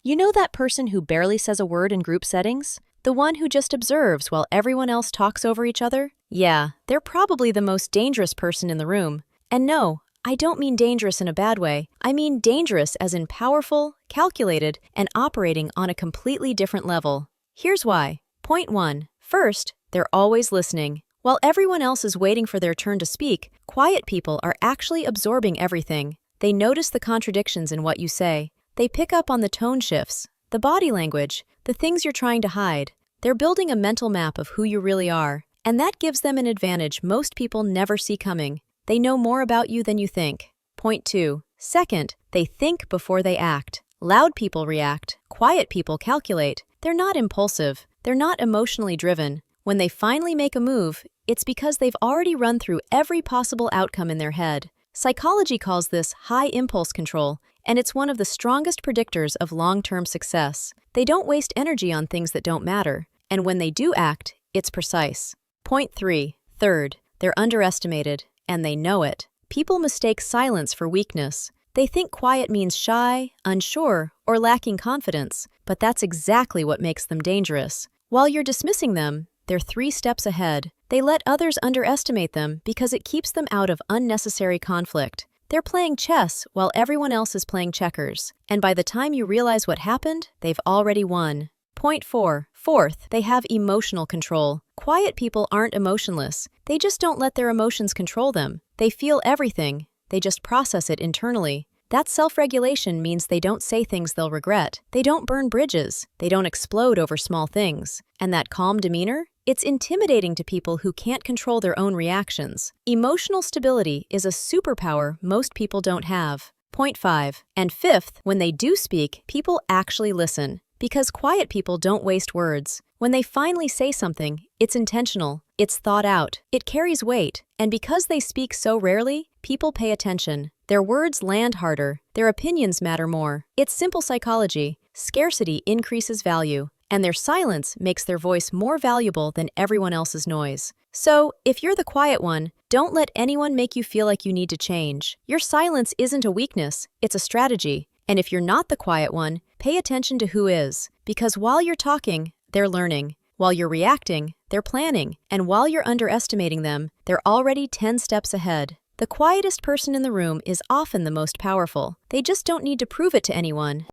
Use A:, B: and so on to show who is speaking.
A: You know that person who barely says a word in group settings? The one who just observes while everyone else talks over each other? Yeah, they're probably the most dangerous person in the room. And no, I don't mean dangerous in a bad way. I mean dangerous as in powerful, calculated, and operating on a completely different level. Here's why. Point 1. First, they're always listening. While everyone else is waiting for their turn to speak, quiet people are actually absorbing everything. They notice the contradictions in what you say. They pick up on the tone shifts, the body language, the things you're trying to hide. They're building a mental map of who you really are, and that gives them an advantage most people never see coming. They know more about you than you think. Point 2. Second, they think before they act. Loud people react. Quiet people calculate. They're not impulsive. They're not emotionally driven. When they finally make a move, it's because they've already run through every possible outcome in their head. Psychology calls this high impulse control, and it's one of the strongest predictors of long-term success. They don't waste energy on things that don't matter, and when they do act, it's precise. Point 3. Third, they're underestimated, and they know it. People mistake silence for weakness. They think quiet means shy, unsure, or lacking confidence, but that's exactly what makes them dangerous. While you're dismissing them, they're 3 steps ahead. They let others underestimate them because it keeps them out of unnecessary conflict. They're playing chess while everyone else is playing checkers. And by the time you realize what happened, they've already won. Point 4. Fourth, they have emotional control. Quiet people aren't emotionless. They just don't let their emotions control them. They feel everything. They just process it internally. That self-regulation means they don't say things they'll regret. They don't burn bridges. They don't explode over small things. And that calm demeanor? It's intimidating to people who can't control their own reactions. Emotional stability is a superpower most people don't have. Point 5. And fifth, when they do speak, people actually listen. Because quiet people don't waste words. When they finally say something, it's intentional, it's thought out, it carries weight, and because they speak so rarely, people pay attention. Their words land harder, their opinions matter more. It's simple psychology. Scarcity increases value, and their silence makes their voice more valuable than everyone else's noise. So, if you're the quiet one, don't let anyone make you feel like you need to change. Your silence isn't a weakness, it's a strategy. And if you're not the quiet one, pay attention to who is. Because while you're talking, they're learning. While you're reacting, they're planning. And while you're underestimating them, they're already 10 steps ahead. The quietest person in the room is often the most powerful. They just don't need to prove it to anyone.